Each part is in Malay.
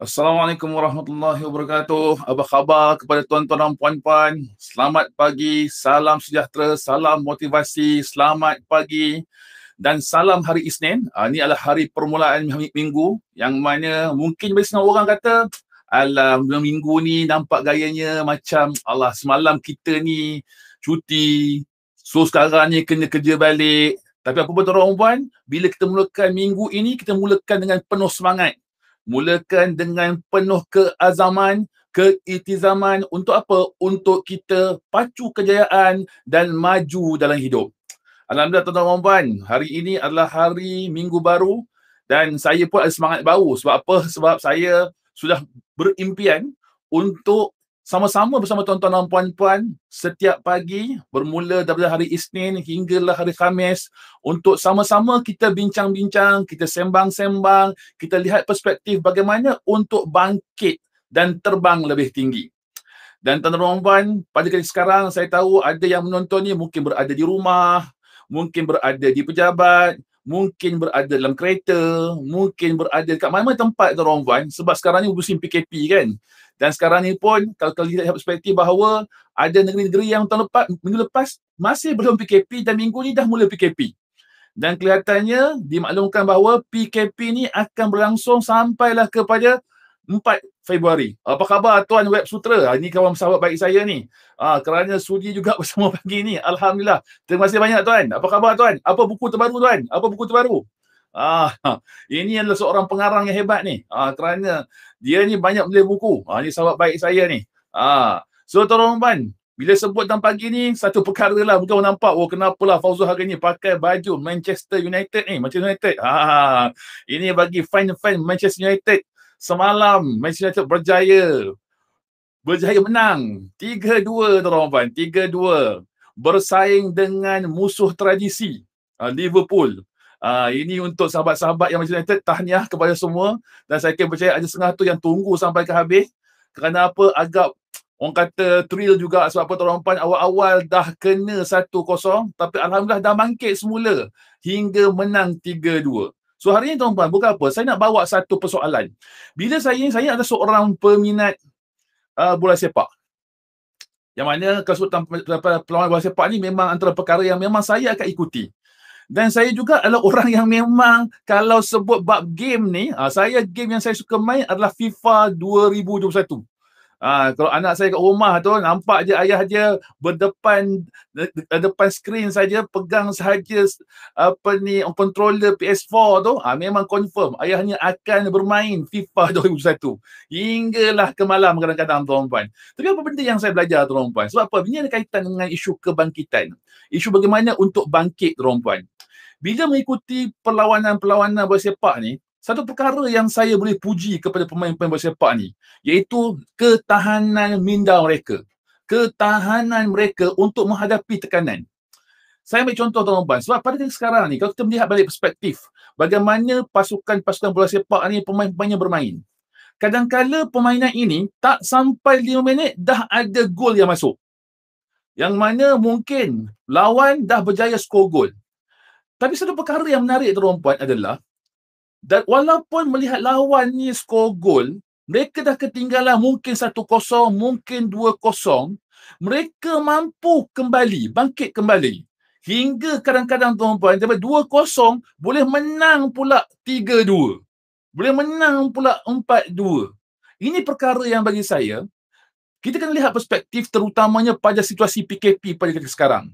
Assalamualaikum warahmatullahi wabarakatuh. Apa khabar kepada tuan-tuan dan puan-puan? Selamat pagi, salam sejahtera, salam motivasi, selamat pagi dan salam hari Isnin. Ini adalah hari permulaan minggu yang mana mungkin bagi setengah orang kata, alah, minggu ni nampak gayanya macam Allah semalam kita ni cuti, so sekarang ni kena kerja balik. Tapi apa pun tuan-tuan dan puan, bila kita mulakan minggu ini, kita mulakan dengan penuh semangat. Mulakan dengan penuh keazaman, keiltizaman untuk apa? Untuk kita pacu kejayaan dan maju dalam hidup. Alhamdulillah tuan-tuan dan puan, hari ini adalah hari minggu baru dan saya pun ada semangat baru. Sebab apa? Sebab saya sudah berimpian untuk sama-sama bersama tuan-tuan dan puan-puan setiap pagi bermula daripada hari Isnin hinggalah hari Khamis untuk sama-sama kita bincang-bincang, kita sembang-sembang, kita lihat perspektif bagaimana untuk bangkit dan terbang lebih tinggi. Dan tuan-tuan dan puan, pada kali sekarang saya tahu ada yang menonton ni mungkin berada di rumah, mungkin berada di pejabat, mungkin berada dalam kereta, mungkin berada dekat mana-mana tempat tuan-tuan dan puan, sebab sekarang ni musim PKP kan. Dan sekarang ni pun kalau kita lihat perspektif bahawa ada negeri-negeri yang minggu lepas masih belum PKP dan minggu ni dah mula PKP. Dan kelihatannya dimaklumkan bahawa PKP ni akan berlangsung sampailah kepada 4 Februari. Apa khabar Tuan Web Sutra? Ini kawan sahabat baik saya ni. Kerana sudi juga bersama pagi ni. Alhamdulillah. Terima kasih banyak Tuan. Apa khabar Tuan? Apa buku terbaru Tuan? Apa buku terbaru? Ini adalah seorang pengarang yang hebat ni. Kerana dia ni banyak menulis buku. Ni sahabat baik saya ni. So tuan-tuan, bila sebut dalam pagi ni, satu perkara lah. Bukan nampak, kenapalah Fauzul hari ni pakai baju Manchester United ni. Manchester United. Ini bagi fan-fan Manchester United. Semalam Manchester United berjaya menang 3-2 tuan-tuan, 3-2 bersaing dengan musuh tradisi Liverpool. Ini untuk sahabat-sahabat yang Manchester United, tahniah kepada semua dan saya percaya ada setengah tu yang tunggu sampai ke habis. Kerana apa? Agak orang kata thrill juga sebab apa tuan-tuan, awal-awal dah kena 1-0 tapi alhamdulillah dah bangkit semula hingga menang 3-2. So hari ini tuan-tuan, bukan apa, saya nak bawa satu persoalan. Bila saya adalah seorang peminat bola sepak. Yang mana kesulitan perlawanan bola sepak ni memang antara perkara yang memang saya akan ikuti. Dan saya juga adalah orang yang memang kalau sebut bab game ni, game yang saya suka main adalah FIFA 2021. Kalau anak saya kat rumah tu nampak je ayah dia depan skrin saja pegang sahaja controller PS4 tu, memang confirm ayahnya akan bermain FIFA 2021 hinggalah ke malam kadang-kadang tuan-tuan. Tapi apa benda yang saya belajar tuan-tuan? Sebab apa? Ini ada kaitan dengan isu kebangkitan. Isu bagaimana untuk bangkit tuan-tuan. Bila mengikuti perlawanan-perlawanan bola sepak ni, satu perkara yang saya boleh puji kepada pemain-pemain bola sepak ni, iaitu ketahanan minda mereka. Ketahanan mereka untuk menghadapi tekanan. Saya ambil contoh tuan-tuan, sebab pada sekarang ni, kalau kita melihat balik perspektif, bagaimana pasukan-pasukan bola sepak ni pemain-pemainnya bermain. Kadang-kala permainan ini tak sampai 5 minit dah ada gol yang masuk. Yang mana mungkin lawan dah berjaya skor gol. Tapi satu perkara yang menarik tuan-tuan adalah dan walaupun melihat lawan ni skor gol, mereka dah ketinggalan mungkin 1-0, mungkin 2-0, mereka mampu kembali, bangkit kembali. Hingga kadang-kadang tuan-tuan, daripada 2-0 boleh menang pula 3-2. Boleh menang pula 4-2. Ini perkara yang bagi saya, kita kena lihat perspektif terutamanya pada situasi PKP pada ketika sekarang.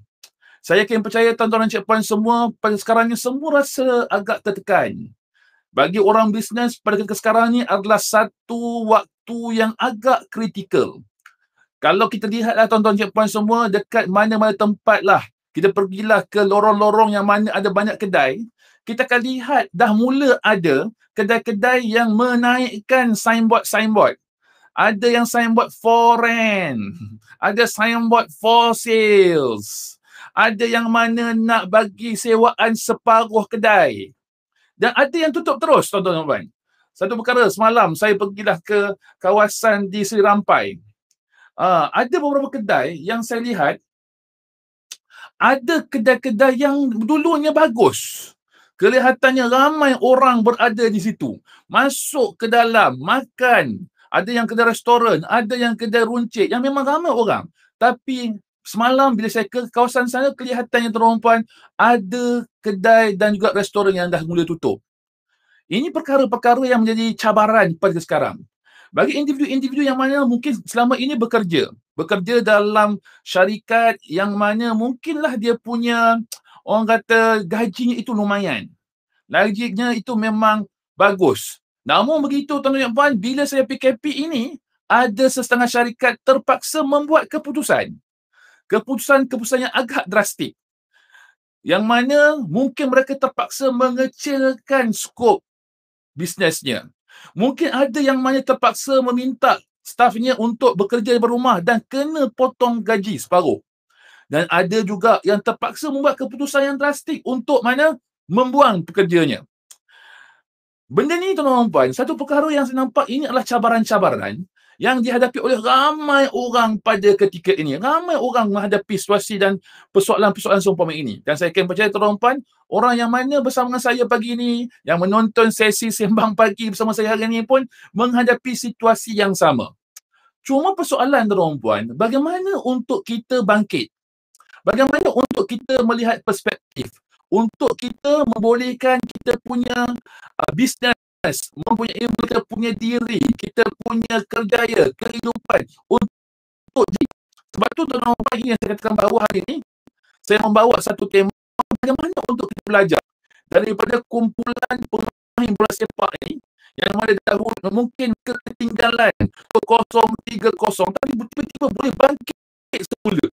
Saya yakin percaya tuan-tuan dan cik-puan semua pada sekarang ni semua rasa agak tertekan. Bagi orang bisnes pada ketika sekarang ni adalah satu waktu yang agak kritikal. Kalau kita lihatlah tuan-tuan cik-puan semua dekat mana-mana tempat lah, kita pergilah ke lorong-lorong yang mana ada banyak kedai, kita akan lihat dah mula ada kedai-kedai yang menaikkan signboard. Ada yang signboard for rent, ada signboard for sales, ada yang mana nak bagi sewaan separuh kedai. Dan ada yang tutup terus, tuan-tuan. Satu perkara, semalam saya pergilah ke kawasan di Seri Rampai. Ada beberapa kedai yang saya lihat, ada kedai-kedai yang dulunya bagus. Kelihatannya ramai orang berada di situ. Masuk ke dalam, makan. Ada yang kedai restoran, ada yang kedai runcit, yang memang ramai orang. Tapi semalam bila saya ke kawasan sana, kelihatannya tuan-tuan puan, ada kedai dan juga restoran yang dah mula tutup. Ini perkara-perkara yang menjadi cabaran pada sekarang. Bagi individu-individu yang mana mungkin selama ini bekerja dalam syarikat yang mana mungkinlah dia punya, orang kata, gajinya itu lumayan. Gajinya itu memang bagus. Namun begitu tuan-tuan dan puan, bila saya PKP ini, ada setengah syarikat terpaksa membuat keputusan. Keputusan yang agak drastik. Yang mana mungkin mereka terpaksa mengecilkan skop bisnesnya. Mungkin ada yang mana terpaksa meminta stafnya untuk bekerja dari rumah dan kena potong gaji separuh. Dan ada juga yang terpaksa membuat keputusan yang drastik untuk mana membuang pekerjanya. Benda ni tuan-tuan dan puan, satu perkara yang saya nampak ini adalah cabaran-cabaran yang dihadapi oleh ramai orang pada ketika ini. Ramai orang menghadapi situasi dan persoalan-persoalan seumpama ini. Dan saya akan percaya tuan-tuan dan puan, orang yang mana bersama dengan saya pagi ini, yang menonton sesi sembang pagi bersama saya hari ini pun menghadapi situasi yang sama. Cuma persoalan tuan-tuan dan puan, bagaimana untuk kita bangkit? Bagaimana untuk kita melihat perspektif? Untuk kita membolehkan kita punya bisnes, mempunyai kita punya diri, kita punya kerjaya, kehidupan untuk sebab tu tuan-tuan dan puan, ini yang saya katakan bahawa hari ini saya membawa satu tema bagaimana untuk kita belajar daripada kumpulan pemain bola sepak ini yang mana dahulu mungkin ketinggalan 0-3-0 tapi tiba-tiba boleh bangkit semula.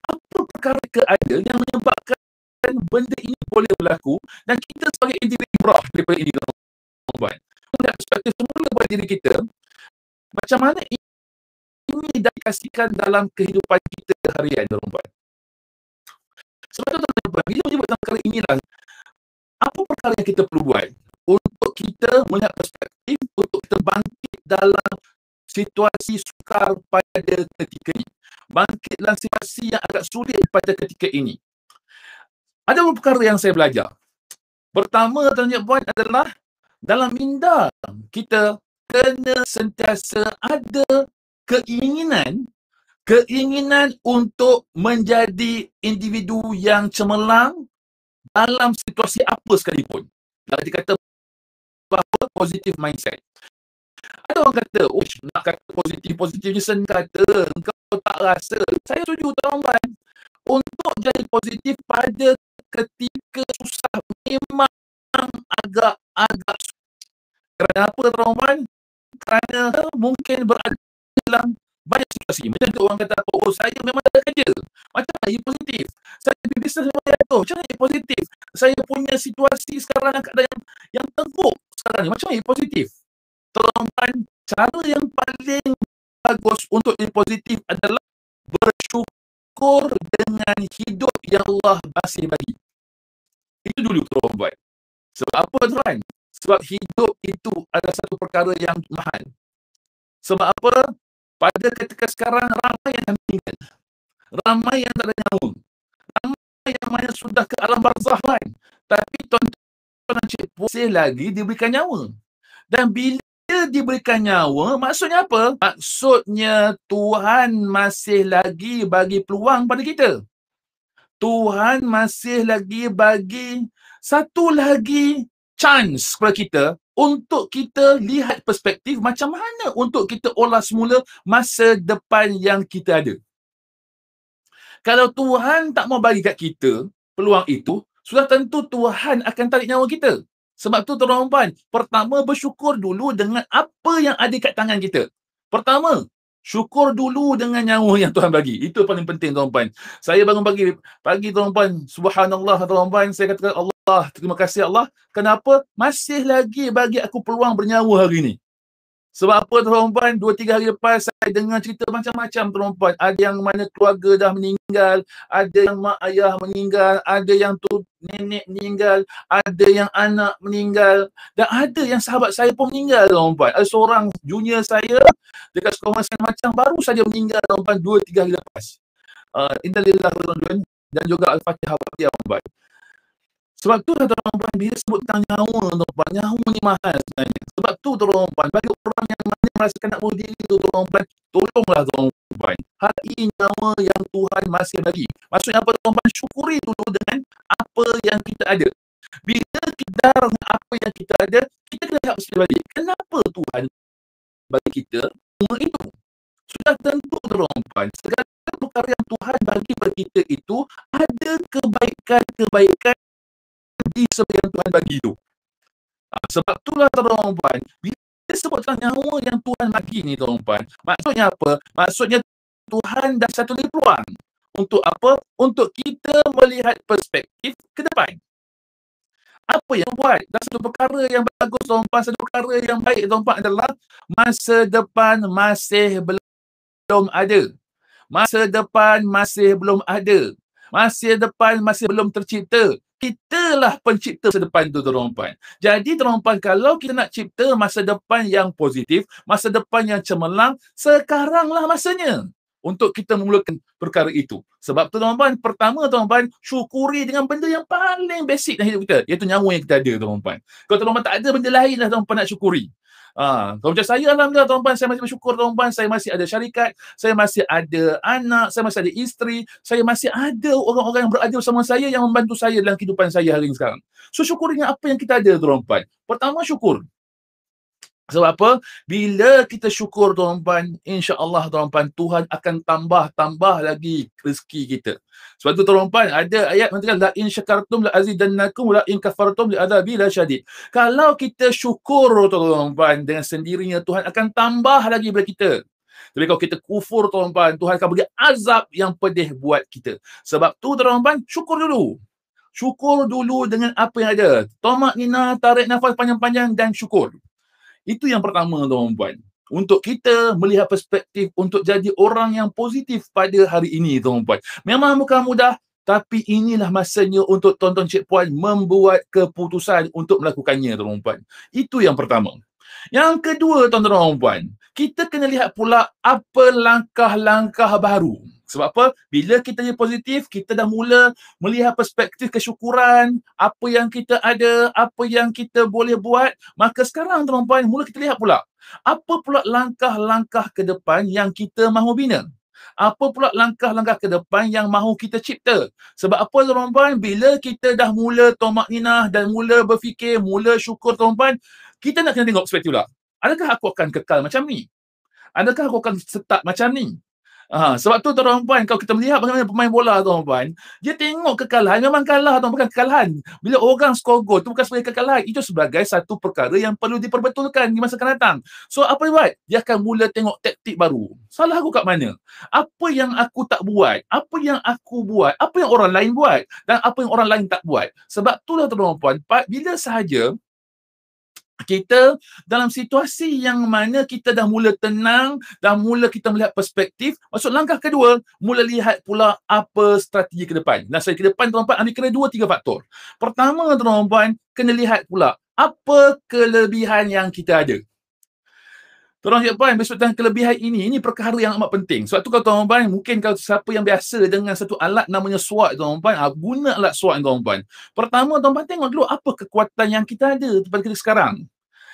Apa perkara keadaan yang menyebabkan benda ini boleh berlaku dan kita sebagai individu berah daripada ini tuan-tuan. Melihat perspektif semula buat diri kita, macam mana ini diaplikasikan dalam kehidupan kita harian tuan-tuan. Sebab tu tuan-tuan, bila menyebut tentang perkara inilah, apa perkara yang kita perlu buat untuk kita melihat perspektif, untuk kita bangkit dalam situasi sukar pada ketika ini. Bangkit dalam situasi yang agak sulit pada ketika ini. Ada beberapa perkara yang saya belajar. Pertama, tuan-tuan dan puan, adalah dalam minda kita kena sentiasa ada keinginan untuk menjadi individu yang cemerlang dalam situasi apa sekalipun. Kalau dikata bahawa positive mindset. Ada orang kata, nak kata positif-positifnya sen kata, engkau tak rasa. Saya setuju tuan-tuan. Untuk jadi positif pada ketika susah memang agak susah. Kerana apa tuan-tuan? Kerana mungkin berada dalam banyak situasi. Macam tu orang kata, saya memang tak ada kerja. Macam mana ia positif? Saya bisnes memang jatuh. Macam mana ia positif? Saya punya situasi sekarang keadaan yang teruk sekarang ni. Macam mana ia positif? Tuan-tuan, cara yang paling bagus untuk ia positif adalah bersyukur dengan hidup yang Allah masih bagi. Itu dulu tuan-tuan. Sebab apa tuan? Sebab hidup itu adalah satu perkara yang mahal. Sebab apa? Pada ketika sekarang ramai yang meninggal. Ramai yang tak ada nyawa. Ramai yang mana sudah ke alam barzakh kan. Tapi tuan-tuan dan cik masih lagi diberikan nyawa. Dan bila diberikan nyawa, maksudnya apa? Maksudnya Tuhan masih lagi bagi peluang pada kita. Tuhan masih lagi bagi satu lagi chance kepada kita untuk kita lihat perspektif macam mana untuk kita olah semula masa depan yang kita ada. Kalau Tuhan tak mau bagi kat kita peluang itu, sudah tentu Tuhan akan tarik nyawa kita. Sebab tu tuan-tuan dan puan, pertama bersyukur dulu dengan apa yang ada kat tangan kita. Pertama, syukur dulu dengan nyawa yang Tuhan bagi. Itu paling penting tuan-tuan dan puan. Saya bangun pagi tuan-tuan dan puan, subhanallah tuan-tuan dan puan, saya katakan Allah, terima kasih Allah. Kenapa? Masih lagi bagi aku peluang bernyawa hari ini. Sebab apa tuan-tuan dan puan, 2-3 hari lepas saya dengar cerita macam-macam tuan-tuan dan puan. Ada yang mana keluarga dah meninggal, ada yang mak ayah meninggal, ada yang tu nenek meninggal, ada yang anak meninggal, dan ada yang sahabat saya pun meninggal tuan-tuan dan puan. Ada seorang junior saya dekat sekolah macam baru saja meninggal tuan-tuan 2-3 hari lepas. Innalillah tuan-tuan dan juga Al-Fatihah tuan-tuan. Sebab tu tuan-tuan, bila sebut tentang nyawa, tuan-tuan, nyawa ni mahal sebenarnya. Sebab tu tuan-tuan, bagi orang yang mana merasakan nak bunuh diri tu tuan-tuan, tolonglah tuan-tuan. Hargai nyawa yang Tuhan masih bagi. Maksudnya apa tuan-tuan? Syukuri dulu dengan apa yang kita ada. Bila kita dengan apa yang kita ada, kita kena lihat sekali balik. Kenapa Tuhan bagi kita semua itu? Sudah tentu tuan-tuan, segala perkara yang Tuhan bagi kepada kita itu ada kebaikan-kebaikan di sebelum Tuhan bagi itu. Sebab itulah tuan-tuan, bila sebut tentang nyawa yang Tuhan bagi ni tuan-tuan, maksudnya apa? Maksudnya Tuhan dah satu lagi peluang. Untuk apa? Untuk kita melihat perspektif ke depan. Apa yang buat? Dan satu perkara yang bagus tuan-tuan, satu perkara yang baik tuan-tuan adalah masa depan masih belum ada. Masa depan masih belum ada. Masa depan masih belum tercipta. Kitalah pencipta masa depan tu tuan-tuan. Jadi tuan-tuan, kalau kita nak cipta masa depan yang positif, masa depan yang cemerlang, sekaranglah masanya untuk kita memulakan perkara itu. Sebab tu tuan-tuan, pertama tuan-tuan, syukuri dengan benda yang paling basic dalam hidup kita, iaitu nyawa yang kita ada tuan-tuan. Kalau tuan-tuan tak ada benda lain lah tuan-tuan nak syukuri. Kalau macam saya, alhamdulillah tuan-tuan, saya masih bersyukur tuan-tuan, saya masih ada syarikat, saya masih ada anak, saya masih ada isteri, saya masih ada orang-orang yang berada bersama saya yang membantu saya dalam kehidupan saya hari ini sekarang. So syukuri dengan apa yang kita ada tuan-tuan. Pertama, syukur. Sebab apa? Bila kita syukur tuan-tuan, insya-Allah tuan-tuan, Tuhan akan tambah lagi rezeki kita. Sebab tu tuan-tuan, ada ayat mengatakan la in syakartum la azidannakum wa la in kafartum la adzabi lasyadid. Kalau kita syukur tuan-tuan, dengan sendirinya Tuhan akan tambah lagi kepada kita. Tapi kalau kita kufur tuan-tuan, Tuhan akan bagi azab yang pedih buat kita. Sebab tu tuan-tuan, syukur dulu. Syukur dulu dengan apa yang ada. Tomak nina, tarik nafas panjang-panjang dan syukur. Itu yang pertama tuan-tuan. Untuk kita melihat perspektif untuk jadi orang yang positif pada hari ini tuan-tuan. Memang bukan mudah, tapi inilah masanya untuk tuan-tuan cik puan membuat keputusan untuk melakukannya tuan-tuan. Itu yang pertama. Yang kedua tuan-tuan, kita kena lihat pula apa langkah-langkah baru. Sebab apa? Bila kita jadi positif, kita dah mula melihat perspektif kesyukuran, apa yang kita ada, apa yang kita boleh buat. Maka sekarang tuan-tuan, mula kita lihat pula. Apa pula langkah-langkah ke depan yang kita mahu bina? Apa pula langkah-langkah ke depan yang mahu kita cipta? Sebab apa tuan-tuan? Bila kita dah mula tomak ninah dan mula berfikir, mula syukur tuan-tuan, kita nak kena tengok perspektif pula. Adakah aku akan kekal macam ni? Adakah aku akan start macam ni? Sebab tu tuan-tuan, kalau kita melihat bagaimana pemain bola tuan-tuan, dia tengok kekalahan, memang kalah tuan, bukan kekalahan. Bila orang skor gol, itu bukan sebagai kekalahan, itu sebagai satu perkara yang perlu diperbetulkan di masa akan datang. So apa dia buat? Dia akan mula tengok taktik baru. Salah aku kat mana? Apa yang aku tak buat? Apa yang aku buat? Apa yang orang lain buat? Dan apa yang orang lain tak buat? Sebab itulah tuan-tuan, bila sahaja kita dalam situasi yang mana kita dah mula tenang, dah mula kita melihat perspektif, maksud langkah kedua, mula lihat pula apa strategi ke depan. Nah, saya ke depan tuan-tuan ambil kena 2-3 faktor. Pertama tuan-tuan, kena lihat pula apa kelebihan yang kita ada. Tuan-tuan, besok tentang kelebihan ini perkara yang amat penting. Sebab tu kalau tuan-tuan, mungkin kalau siapa yang biasa dengan satu alat namanya SWOT tuan-tuan, guna alat SWOT tuan-tuan. Pertama tuan-tuan, tengok dulu apa kekuatan yang kita ada pada kita sekarang.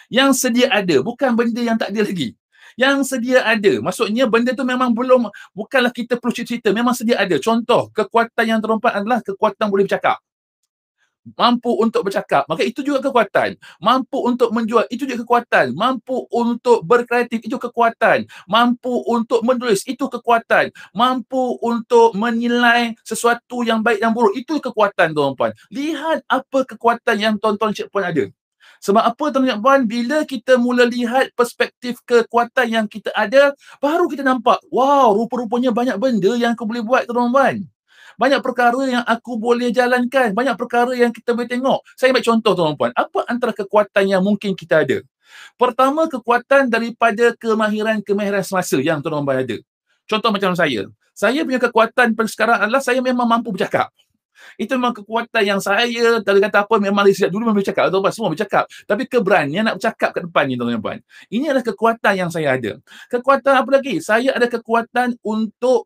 Yang sedia ada, bukan benda yang tak ada lagi. Yang sedia ada, maksudnya benda tu memang belum, bukanlah kita perlu cerita, memang sedia ada. Contoh, kekuatan yang tuan-tuan adalah kekuatan boleh bercakap. Mampu untuk bercakap, maka itu juga kekuatan. Mampu untuk menjual, itu juga kekuatan. Mampu untuk berkreatif, itu kekuatan. Mampu untuk menulis, itu kekuatan. Mampu untuk menilai sesuatu yang baik dan buruk, itu kekuatan tuan-tuan. Lihat apa kekuatan yang tuan-tuan cik puan ada. Sebab apa tuan-tuan, bila kita mula lihat perspektif kekuatan yang kita ada, baru kita nampak, wow, rupa-rupanya banyak benda yang aku boleh buat tuan-tuan. Banyak perkara yang aku boleh jalankan. Banyak perkara yang kita boleh tengok. Saya ambil contoh tuan-tuan. Apa antara kekuatan yang mungkin kita ada? Pertama, kekuatan daripada kemahiran semasa yang tuan-tuan ada. Contoh macam saya. Saya punya kekuatan pada sekarang adalah saya memang mampu bercakap. Itu memang kekuatan yang saya, tak kata apa, memang sejak dulu memang bercakap. Tuan-tuan, semua bercakap. Tapi keberanian nak bercakap kat depan ni tuan-tuan. Ini adalah kekuatan yang saya ada. Kekuatan apa lagi? Saya ada kekuatan untuk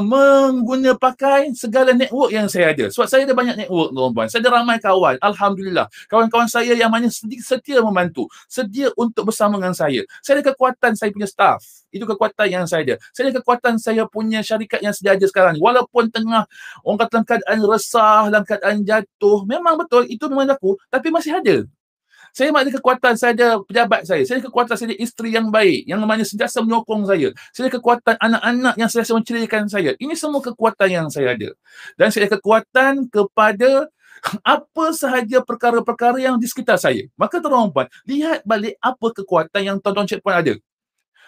mengguna pakai segala network yang saya ada. Sebab saya ada banyak network, tuan-tuan. Saya ada ramai kawan. Alhamdulillah. Kawan-kawan saya yang mana setia membantu. Sedia untuk bersama dengan saya. Saya ada kekuatan saya punya staff. Itu kekuatan yang saya ada. Saya ada kekuatan saya punya syarikat yang sedia ada sekarang. Walaupun tengah orang kata dalam keadaan resah, dalam keadaan jatuh. Memang betul, itu memang aku. Tapi masih ada. Saya ada kekuatan, saya ada pejabat saya ada kekuatan, saya ada isteri yang baik, yang namanya sentiasa menyokong saya. Saya ada kekuatan anak-anak yang sentiasa menceriakan saya. Ini semua kekuatan yang saya ada. Dan saya ada kekuatan kepada apa sahaja perkara-perkara yang di sekitar saya. Maka tuan-tuan, lihat balik apa kekuatan yang tuan-tuan Cik Puan ada.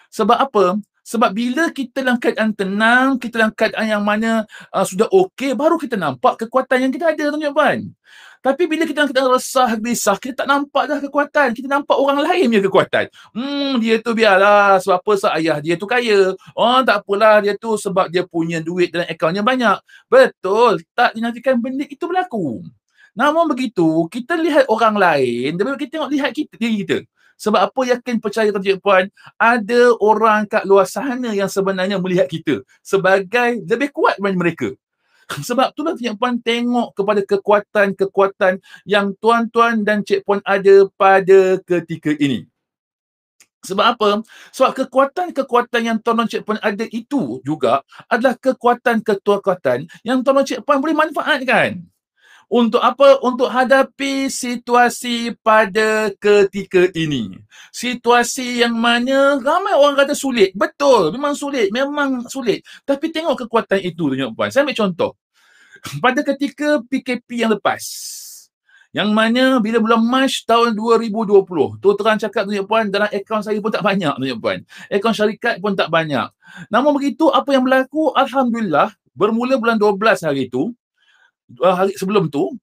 Sebab apa? Sebab bila kita dalam keadaan tenang, kita dalam keadaan yang mana sudah okey, baru kita nampak kekuatan yang kita ada, tuan-tuan. Tapi bila kita dalam keadaan resah, gelisah, kita tak nampak dah kekuatan. Kita nampak orang lain punya kekuatan. Dia tu biarlah, sebab apa sebab ayah dia tu kaya. Oh, tak apalah dia tu sebab dia punya duit dalam akaunnya banyak. Betul, tak dinantikan benda itu berlaku. Namun begitu, kita lihat orang lain, tapi kita tengok lihat diri kita. Sebab apa yakin percaya tuan-tuan puan, ada orang kat luar sana yang sebenarnya melihat kita sebagai lebih kuat daripada mereka. Sebab itulah Cik Puan tengok kepada kekuatan-kekuatan yang tuan-tuan dan Cik Puan ada pada ketika ini. Sebab apa? Sebab kekuatan-kekuatan yang tuan-tuan Cik Puan ada itu juga adalah kekuatan-kekuatan yang tuan-tuan Cik Puan boleh manfaatkan. Untuk apa? Untuk hadapi situasi pada ketika ini. Situasi yang mana ramai orang kata sulit. Betul, memang sulit. Tapi tengok kekuatan itu, tuan-tuan puan. Saya ambil contoh. Pada ketika PKP yang lepas, yang mana bila bulan Mac tahun 2020, terang cakap tuan-tuan puan, dalam akaun saya pun tak banyak, tuan-tuan puan. Akaun syarikat pun tak banyak. Namun begitu, apa yang berlaku? Alhamdulillah, bermula bulan 12 hari itu, hari sebelum tu,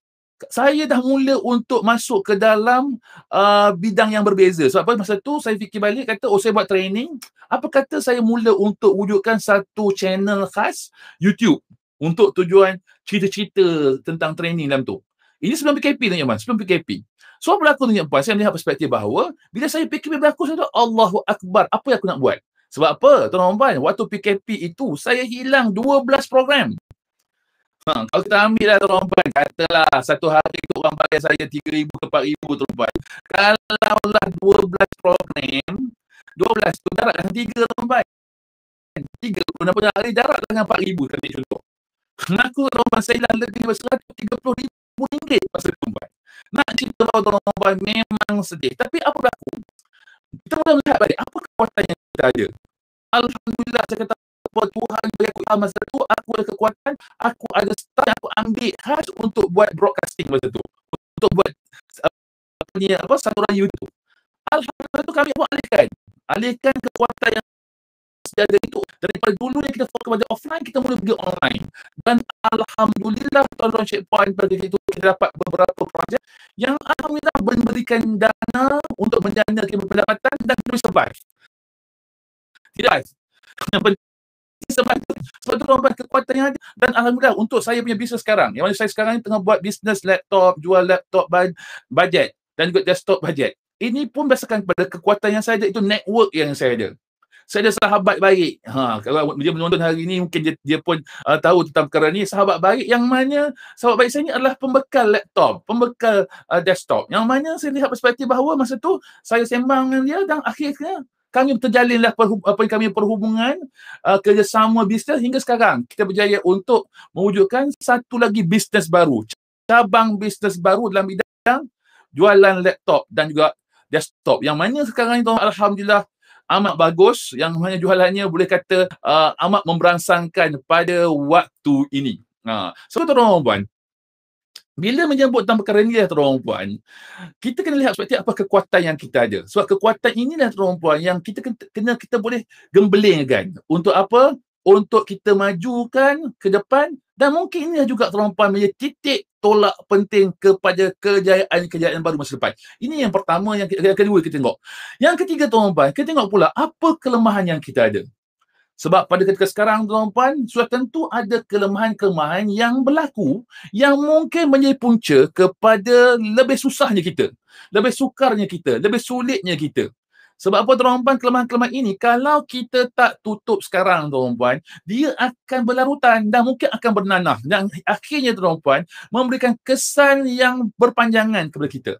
saya dah mula untuk masuk ke dalam bidang yang berbeza. Sebab apa? Masa tu saya fikir balik, kata, saya buat training. Apa kata saya mula untuk wujudkan satu channel khas YouTube untuk tujuan cerita-cerita tentang training dalam tu. Ini sebelum PKP, tuan-tuan, sebelum PKP. So, apa berlaku, tuan-tuan puan? Saya melihat perspektif bahawa bila saya PKP berlaku, saya tahu, Allahu Akbar, apa yang aku nak buat? Sebab apa, tuan-tuan puan? Waktu PKP itu, saya hilang 12 program. Kalau kita ambil lah tuan-tuan, katalah satu hari tu orang bayar saya 3,000 ke 4,000 tuan-tuan. Kalau lah 12 program, 12 tu darat dengan 3 tuan-tuan. 3 kenapa hari darat dengan 4,000 tadi contoh. Aku tuan-tuan saya hilang lebih daripada 130,000 ringgit pasal tuan-tuan. Nak cerita tuan-tuan memang sedih. Tapi apa berlaku? Kita boleh melihat balik apa kekuatan yang kita ada. Alhamdulillah saya kata Tuhan bagi aku masa tu, aku ada kekuatan, aku ada start, aku ambil khas untuk buat broadcasting masa tu. Untuk buat saluran YouTube. Alhamdulillah tu kami pun alihkan kekuatan yang sejadah itu. Daripada dulu yang kita fokus pada offline, kita mula pergi online. Dan Alhamdulillah tuan-tuan Cik Puan pada itu kita dapat beberapa projek yang Alhamdulillah memberikan dana untuk menjanakan pendapatan dan kita survive. Tidak. Yang penting sebab tu tuan-tuan kekuatan yang ada. Dan Alhamdulillah untuk saya punya bisnes sekarang, yang mana saya sekarang ni tengah buat bisnes laptop, jual laptop bajet dan juga desktop bajet. Ini pun berdasarkan kepada kekuatan yang saya ada, itu network yang saya ada. Saya ada sahabat baik. Kalau dia menonton hari ini, mungkin dia pun tahu tentang perkara ni. Sahabat baik yang mana sahabat baik saya ni adalah pembekal laptop, pembekal desktop. Yang mana saya lihat perspektif bahawa masa tu saya sembang dengan dia dan akhirnya kami terjalinlah kami perhubungan kerjasama bisnes hingga sekarang. Kita berjaya untuk mewujudkan satu lagi bisnes baru. Cabang bisnes baru dalam bidang jualan laptop dan juga desktop. Yang mana sekarang ini Alhamdulillah amat bagus. Yang mana jualannya boleh kata amat memberangsangkan pada waktu ini. So tuan-tuan, bila menyebut tentang perkara ni tuan-tuan, kita kena lihat seperti apa kekuatan yang kita ada. Sebab kekuatan inilah tuan-tuan yang kita boleh gembelingkan. Untuk apa? Untuk kita majukan ke depan. Dan mungkin ini juga tuan-tuan menjadi titik tolak penting kepada kejayaan-kejayaan baru masa depan. Ini yang pertama, yang kedua kita tengok. Yang ketiga tuan-tuan, kita tengok pula apa kelemahan yang kita ada. Sebab pada ketika sekarang tuan-tuan, sudah tentu ada kelemahan-kelemahan yang berlaku yang mungkin menjadi punca kepada lebih susahnya kita, lebih sukarnya kita, lebih sulitnya kita. Sebab apa tuan-tuan puan, kelemahan-kelemahan ini kalau kita tak tutup sekarang tuan-tuan puan, dia akan berlarutan dan mungkin akan bernanah dan akhirnya tuan-tuan puan memberikan kesan yang berpanjangan kepada kita.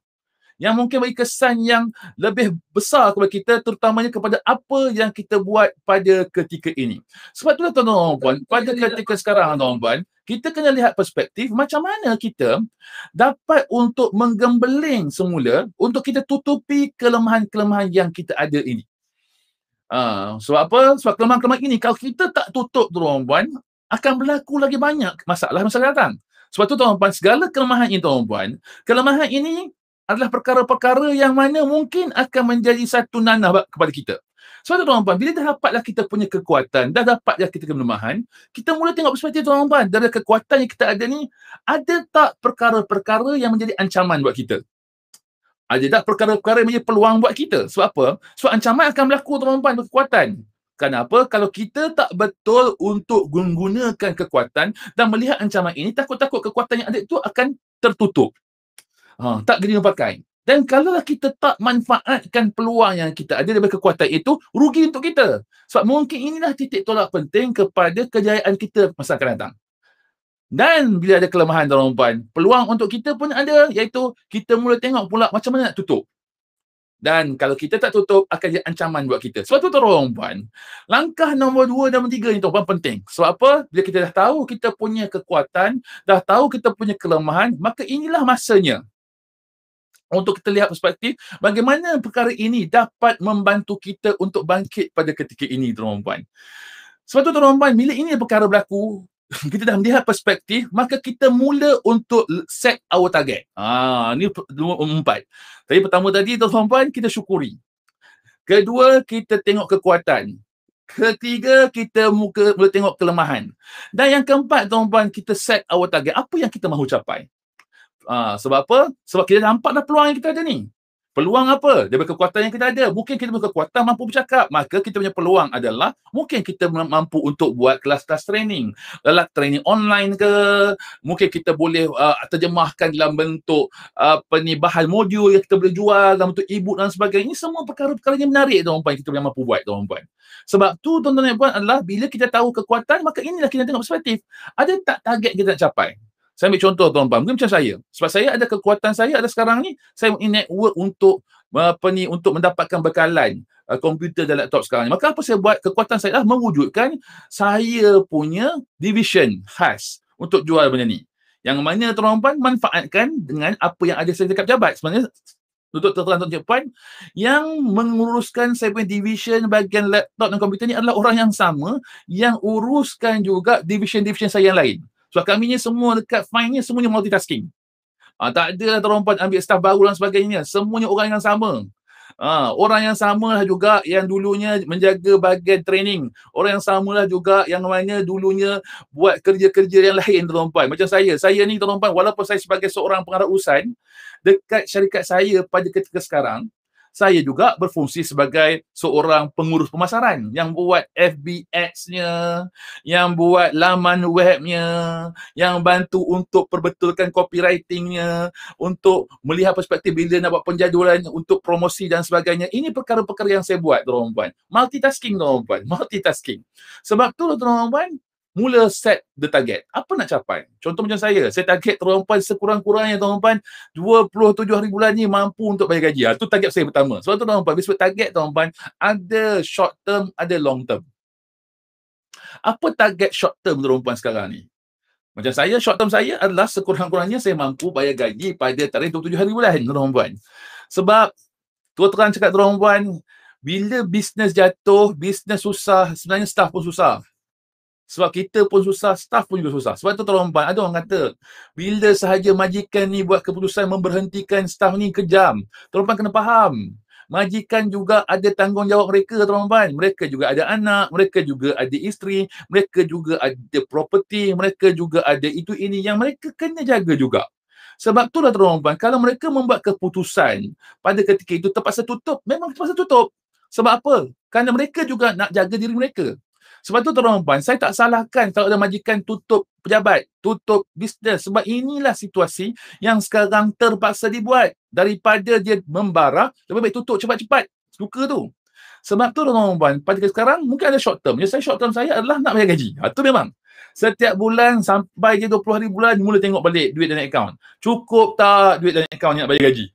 Yang mungkin bagi kesan yang lebih besar kepada kita, terutamanya kepada apa yang kita buat pada ketika ini. Sebab itulah tuan-tuan puan, pada ketika sekarang tuan-tuan puan, kita kena lihat perspektif macam mana kita dapat untuk menggembeling semula untuk kita tutupi kelemahan-kelemahan yang kita ada ini. Sebab apa? Sebab kelemahan-kelemahan ini kalau kita tak tutup tuan-tuan puan, akan berlaku lagi banyak masalah masa datang. Sebab tu tuan-tuan puan, segala kelemahan ini tuan-tuan puan, kelemahan ini adalah perkara-perkara yang mana mungkin akan menjadi satu nanah kepada kita. Sebab tu tuan-tuan puan, bila dah dapatlah kita punya kekuatan, dah dapatlah kita kelemahan, kita mula tengok perspektif tuan-tuan puan, dari kekuatan yang kita ada ni, ada tak perkara-perkara yang menjadi ancaman buat kita? Ada tak perkara-perkara yang menjadi peluang buat kita? Sebab apa? Sebab ancaman akan berlaku tuan-tuan puan, kekuatan. Kenapa? Kalau kita tak betul untuk menggunakan kekuatan dan melihat ancaman ini, takut-takut kekuatan yang ada itu akan tertutup. Tak guna pakai. Dan kalau kita tak manfaatkan peluang yang kita ada daripada kekuatan itu, rugi untuk kita. Sebab mungkin inilah titik tolak penting kepada kejayaan kita masa akan datang. Dan bila ada kelemahan tuan-tuan puan, peluang untuk kita pun ada, iaitu kita mula tengok pula macam mana nak tutup. Dan kalau kita tak tutup, akan jadi ancaman buat kita. Sebab tu tuan-tuan puan, langkah nombor 2 dan nombor 3 ni tuan-tuan penting. Sebab apa? Bila kita dah tahu kita punya kekuatan, dah tahu kita punya kelemahan, maka inilah masanya untuk kita lihat perspektif bagaimana perkara ini dapat membantu kita untuk bangkit pada ketika ini tuan-tuan puan. Sebab tu tuan-tuan puan, bila ini perkara berlaku, kita dah melihat perspektif, maka kita mula untuk set our target. Ni nombor 4. Tadi pertama tadi tuan-tuan puan, kita syukuri. Kedua, kita tengok kekuatan. Ketiga, kita mula tengok kelemahan. Dan yang keempat tuan-tuan puan, kita set our target. Apa yang kita mahu capai? Sebab apa? Sebab kita nampak dah peluang yang kita ada ni. Peluang apa? Daripada kekuatan yang kita ada. Mungkin kita punya kekuatan mampu bercakap. Maka kita punya peluang adalah mungkin kita mampu untuk buat kelas-kelas training. Dalam training online ke, mungkin kita boleh terjemahkan dalam bentuk bahan modul yang kita boleh jual dalam bentuk e-book dan sebagainya. Ini semua perkara-perkara yang menarik tuan-tuan kita boleh mampu buat tuan-tuan. Sebab tu tuan-tuan dan puan adalah bila kita tahu kekuatan, maka inilah kita tengok perspektif. Ada tak target kita nak capai? Saya ambil contoh tuan-tuan, mungkin macam saya. Sebab saya ada kekuatan saya ada sekarang ni, saya ini network untuk untuk mendapatkan bekalan komputer dan laptop sekarang ni. Maka apa saya buat? Kekuatan saya adalah mewujudkan saya punya division khas untuk jual benda ni. Yang mana tuan-tuan manfaatkan dengan apa yang ada saya dekat pejabat. Sebenarnya untuk terang tuan-tuan, yang menguruskan saya punya division bahagian laptop dan komputer ni adalah orang yang sama yang uruskan juga division-division saya yang lain. Sebab kami ni semua dekat fine ni semuanya multitasking. Tak ada lah tuan-tuan ambil staff baru dan sebagainya. Semuanya orang yang sama. Orang yang sama lah juga yang dulunya menjaga bahagian training. Orang yang sama lah juga yang mana dulunya buat kerja-kerja yang lain tuan-tuan. Macam saya ni tuan-tuan, walaupun saya sebagai seorang pengarah-urusan dekat syarikat saya pada ketika sekarang, saya juga berfungsi sebagai seorang pengurus pemasaran yang buat FB Ads-nya, yang buat laman webnya, yang bantu untuk perbetulkan copywriting-nya, untuk melihat perspektif bila nak buat penjadualan untuk promosi dan sebagainya. Ini perkara-perkara yang saya buat, tuan-tuan. Multitasking, tuan-tuan. Multitasking. Sebab tu, tuan-tuan, mula set the target. Apa nak capai? Contoh macam saya target tuan-tuan sekurang-kurangnya tuan-tuan 27 hari bulan ni mampu untuk bayar gaji. Itu target saya pertama. Sebab tu tuan-tuan, bila sebut target tuan-tuan, ada short term, ada long term. Apa target short term tuan-tuan sekarang ni? Macam saya, short term saya adalah sekurang-kurangnya saya mampu bayar gaji pada tarikh 27 hari bulan tuan-tuan. Sebab terang cakap tuan-tuan, bila bisnes jatuh, bisnes susah, sebenarnya staff pun susah. Sebab kita pun susah, staff pun juga susah. Sebab tu tuan-tuan, ada orang kata, bila sahaja majikan ni buat keputusan memberhentikan staff ni kejam. Tuan-tuan kena faham. Majikan juga ada tanggungjawab mereka tuan-tuan. Mereka juga ada anak, mereka juga ada isteri, mereka juga ada property, mereka juga ada itu ini yang mereka kena jaga juga. Sebab itulah tuan-tuan, kalau mereka membuat keputusan pada ketika itu terpaksa tutup, memang terpaksa tutup. Sebab apa? Kerana mereka juga nak jaga diri mereka. Sebab tu tuan-tuan, saya tak salahkan kalau ada majikan tutup pejabat, tutup bisnes. Sebab inilah situasi yang sekarang terpaksa dibuat. Daripada dia membara, lebih baik tutup cepat-cepat. Suka tu. Sebab tu tuan-tuan, pada sekarang mungkin ada short term. Yang saya short term saya adalah nak bayar gaji. Itu memang. Setiap bulan sampai je 20 hari bulan, mula tengok balik duit dalam akaun. Cukup tak duit dalam akaun yang nak bayar gaji?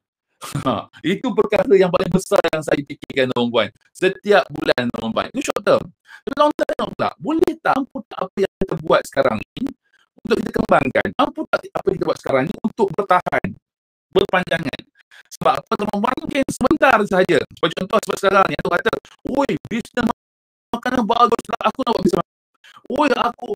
Itu perkara yang paling besar yang saya fikirkan tuan-tuan. Setiap bulan tuan-tuan. Itu short term. Tapi long term pula, boleh tak mampu tak apa yang kita buat sekarang ni untuk kita kembangkan? Mampu tak apa yang kita buat sekarang ni untuk bertahan, berpanjangan? Sebab apa tuan-tuan, mungkin sebentar sahaja. Sebagai contoh seperti sekarang yang tu kata, oi, bisnes makanan bagus lah, aku nak buat bisnes. Oi, aku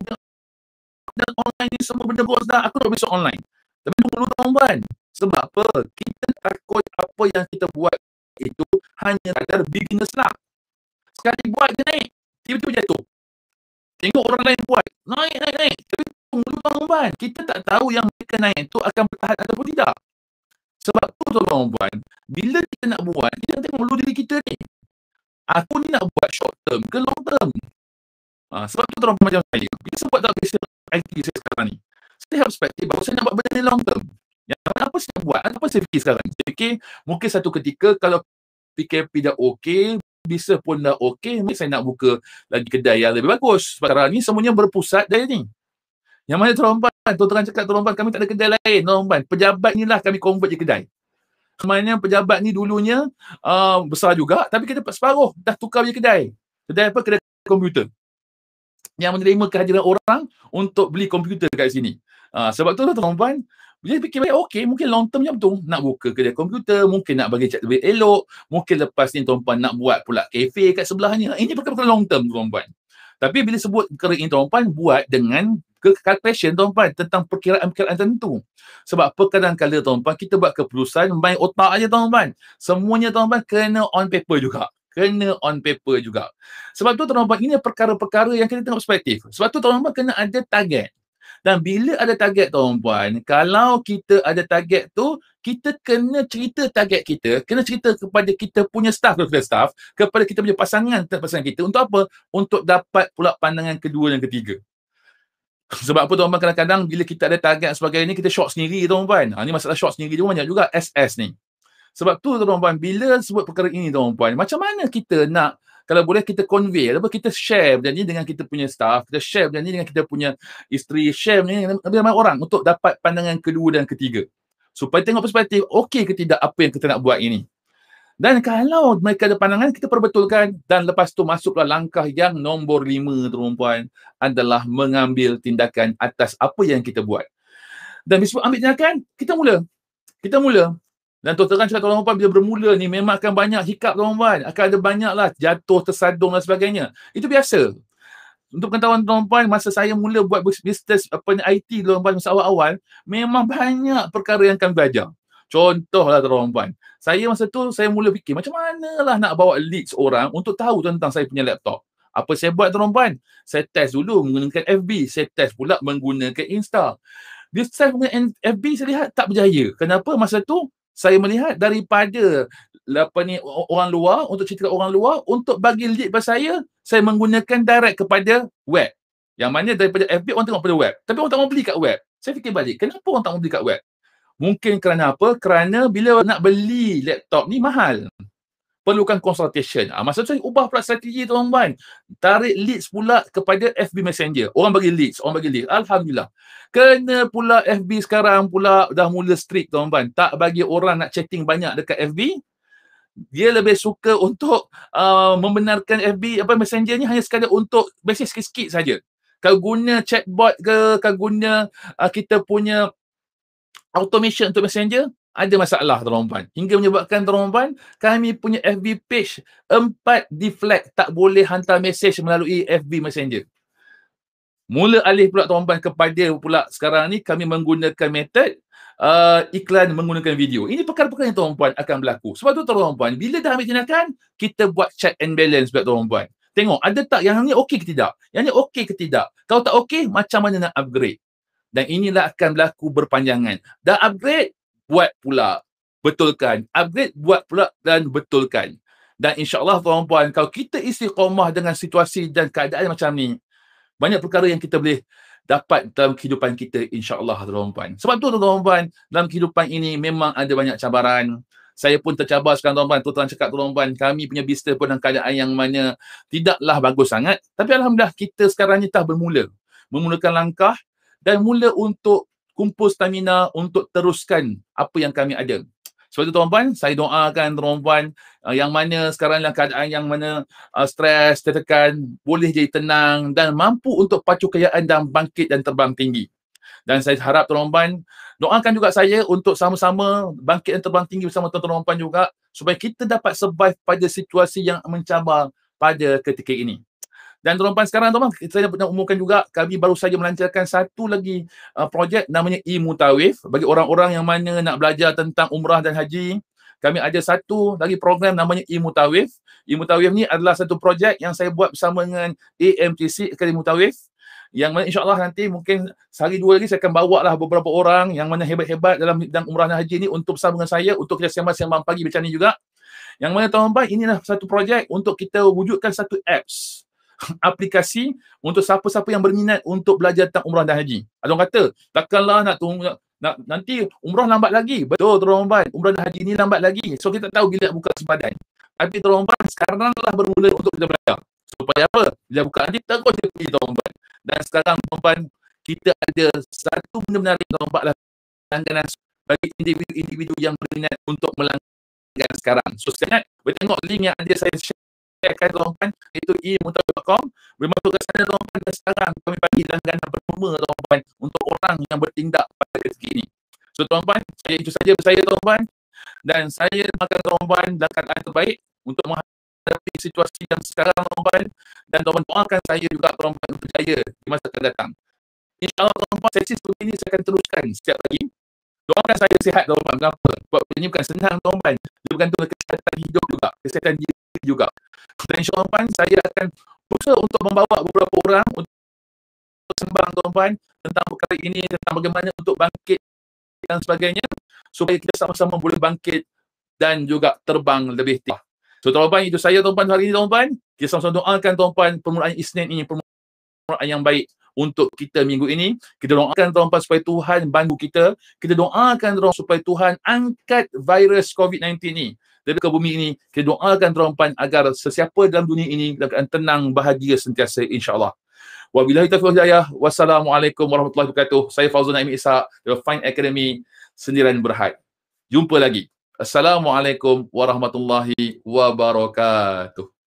dan online ni semua benda bagus dah, aku nak buat bisnes online. Tapi tunggu tuan-tuan. Sebab apa? Kita takut apa yang kita buat itu hanya sekadar beginners lah. Sekali buat dia naik, tiba-tiba jatuh. Tengok orang lain buat, naik. Tapi tunggu tuan-tuan. Kita tak tahu yang mereka naik tu akan bertahan ataupun tidak. Sebab tu tuan-tuan, bila kita nak buat, kita tengok dulu diri kita ni. Aku ni nak buat short term ke long term? Sebab tu tuan-tuan macam saya. Bila saya buat tak bisnes IT saya sekarang ni, saya have perspektif bahawa saya nak buat benda ni long term. Yang apa saya nak buat? Apa saya fikir sekarang? Saya fikir mungkin satu ketika kalau PKP dah okey, bisnes pun dah okey, mungkin saya nak buka lagi kedai yang lebih bagus. Sebab sekarang ni semuanya berpusat dari ni. Yang mana tuan-tuan, tuan-tuan cakap tuan-tuan kami tak ada kedai lain tuan-tuan. Pejabat ni lah kami convert je kedai. Maknanya pejabat ni dulunya besar juga, tapi kita separuh dah tukar je kedai. Kedai apa? Kedai komputer. Yang menerima kehadiran orang untuk beli komputer kat sini. Sebab tu tuan-tuan, bila fikir baik, okey, mungkin long term macam tu. Nak buka kedai komputer, mungkin nak bagi cat lebih elok, mungkin lepas ni tuan-tuan nak buat pula kafe kat sebelahnya. Ini perkara-perkara long term tuan-tuan. Tapi bila sebut perkara ini tuan-tuan, buat dengan calculation tuan-tuan tentang perkiraan-perkiraan tertentu. Sebab apa kadang-kadang tuan-tuan, kita buat keputusan main otak aja tuan-tuan. Semuanya tuan-tuan kena on paper juga. Sebab tu tuan-tuan, ini perkara-perkara yang kita tengok perspektif. Sebab tu tuan-tuan kena ada target. Dan bila ada target tuan-tuan, kalau kita ada target tu, kita kena cerita target kita, kena cerita kepada kita punya staff, kepada kita punya pasangan kita. Untuk apa? Untuk dapat pula pandangan kedua dan ketiga. Sebab apa tuan-tuan, kadang-kadang bila kita ada target sebagai ni, kita short sendiri tuan-tuan. Ni masalah short sendiri juga banyak juga SS ni. Sebab tu tuan-tuan, bila sebut perkara ini tuan-tuan, macam mana kita nak, kalau boleh kita convey, ataupun kita share benda ni dengan kita punya staff, kita share benda ni dengan kita punya isteri, share benda ni dengan lebih ramai orang untuk dapat pandangan kedua dan ketiga. Supaya tengok perspektif, okey ke tidak apa yang kita nak buat ini. Dan kalau mereka ada pandangan, kita perbetulkan. Dan lepas tu masuklah langkah yang nombor 5 tuan-tuan, adalah mengambil tindakan atas apa yang kita buat. Dan bila ambil tindakan, kita mula. Dan tuan-tuan cakap tuan-tuan, bila bermula ni memang akan banyak hiccup tuan-tuan. Akan ada banyaklah jatuh, tersadung dan sebagainya. Itu biasa. Untuk pengetahuan tuan-tuan, masa saya mula buat bisnes IT tuan-tuan, masa awal-awal, memang banyak perkara yang kami belajar. Contohlah tuan-tuan, saya masa tu saya mula fikir macam manalah nak bawa leads orang untuk tahu tentang saya punya laptop. Apa saya buat tuan-tuan? Saya test dulu menggunakan FB, saya test pula menggunakan Insta. Bila saya menggunakan FB, saya lihat tak berjaya. Kenapa? Masa tu saya melihat daripada orang luar, untuk cerita orang luar, untuk bagi lead pada saya menggunakan direct kepada web. Yang mana daripada FB orang tengok pada web. Tapi orang tak mau beli kat web. Saya fikir balik, kenapa orang tak mau beli kat web? Mungkin kerana apa? Kerana bila nak beli laptop ni mahal. Perlukan consultation. Masa tu saya ubah pula strategi tuan-tuan. Tarik leads pula kepada FB Messenger. Orang bagi leads. Alhamdulillah. Kena pula FB sekarang pula dah mula strict tuan-tuan. Tak bagi orang nak chatting banyak dekat FB. Dia lebih suka untuk membenarkan FB Messenger ni hanya sekadar untuk basic sikit-sikit saja. Kalau guna chatbot ke, kalau guna kita punya automation untuk Messenger, ada masalah tuan-tuan. Hingga menyebabkan tuan-tuan, kami punya FB page 4 deflect, tak boleh hantar mesej melalui FB Messenger. Mula alih pula tuan-tuan kepada pula sekarang ni kami menggunakan metod iklan menggunakan video. Ini perkara-perkara yang tuan-tuan akan berlaku. Sebab tu tuan-tuan, bila dah ambil tindakan, kita buat check and balance pula tuan-tuan. Tengok ada tak yang ni okey ke tidak? Yang ni okey ke tidak? Kalau tak okey, macam mana nak upgrade? Dan inilah akan berlaku berpanjangan. Dah upgrade, buat pula, betulkan. Upgrade, buat pula dan betulkan. Dan insyaAllah tuan-tuan, kalau kita istiqamah dengan situasi dan keadaan macam ni, banyak perkara yang kita boleh dapat dalam kehidupan kita insyaAllah tuan-tuan. Sebab tu tuan-tuan, dalam kehidupan ini memang ada banyak cabaran, Saya pun tercabar sekarang tuan-tuan, tu terang cakap tuan-tuan, kami punya bisnes pun dalam keadaan yang mana tidaklah bagus sangat. Tapi alhamdulillah kita sekarang ni bermula. Memulakan langkah dan mula untuk kumpul stamina untuk teruskan apa yang kami ada. Sebab itu tuan-tuan, saya doakan tuan-tuan yang mana sekarang dalam keadaan yang mana stres, tertekan, boleh jadi tenang dan mampu untuk pacu kejayaan dan bangkit dan terbang tinggi. Dan saya harap tuan-tuan doakan juga saya untuk sama-sama bangkit dan terbang tinggi bersama tuan-tuan juga supaya kita dapat survive pada situasi yang mencabar pada ketika ini. Dan tuan-tuan sekarang tuan-tuan, saya nak umumkan juga kami baru saja melancarkan satu lagi projek namanya e-Mutawif bagi orang-orang yang mana nak belajar tentang umrah dan haji. Kami ada satu lagi program namanya e-Mutawif. E-Mutawif ni adalah satu projek yang saya buat bersama dengan AMTC Akademi Mutawif, yang mana insyaAllah nanti mungkin sehari dua lagi saya akan bawa lah beberapa orang yang mana hebat-hebat dalam bidang umrah dan haji ni untuk bersama dengan saya untuk kita sembang-sembang pagi macam ni juga. Yang mana tuan-tuan, inilah satu projek untuk kita wujudkan satu apps, aplikasi untuk siapa-siapa yang berminat untuk belajar tentang umrah dan haji. Ada orang kata, takkanlah nanti umrah lambat lagi. Betul tuan-tuan, umrah dan haji ni lambat lagi. So kita tak tahu bila buka sempadan. Tapi tuan-tuan, sekaranglah bermula untuk kita belajar. Supaya apa? Bila buka nanti terus dia pergi tuan-tuan. Dan sekarang tuan-tuan, kita ada satu benda menarik tuan-tuan, langganan bagi individu-individu yang berminat untuk melanggan sekarang. So sekarang, boleh tengok link yang ada saya sharekan tuan-tuan, iaitu e-mutawif.com. Boleh masuk ke sana tuan-tuan, dan sekarang kami bagi langganan pertama tuan-tuan untuk orang yang bertindak pada ketika ini. So tuan-tuan, itu saja dari saya tuan-tuan, dan saya makan tuan-tuan dalam keadaan terbaik untuk menghadapi situasi yang sekarang tuan-tuan, dan tuan-tuan doakan saya juga tuan-tuan berjaya di masa akan datang. InsyaAllah tuan-tuan, sesi seperti ini saya akan teruskan setiap pagi. Doakan saya sihat tuan-tuan. Kenapa? Sebab ini bukan senang tuan-tuan. Dia bergantung kesihatan hidup juga, kesihatan diri juga. Dan insyaAllah saya akan berusaha untuk membawa beberapa orang untuk sembang tuan-tuan tentang perkara ini, tentang bagaimana untuk bangkit dan sebagainya, supaya kita sama-sama boleh bangkit dan juga terbang lebih tinggi. So tuan-tuan, itu saya tuan-tuan hari ini tuan-tuan. Kita sama-sama doakan tuan-tuan permulaan Isnin ini permulaan yang baik untuk kita minggu ini. Kita doakan tuan-tuan supaya Tuhan bantu kita. Kita doakan tuan supaya Tuhan angkat virus COVID-19 ini dari ke bumi ini. Kita doakan tuan-tuan agar sesiapa dalam dunia ini dalam tenang, bahagia sentiasa insya-Allah. Wabillahi taufiq wal hidayah. Wassalamualaikum warahmatullahi wabarakatuh. Saya Fauzul Naim Ishak dari Fine Academy Sendirian Berhad. Jumpa lagi. Assalamualaikum warahmatullahi wabarakatuh.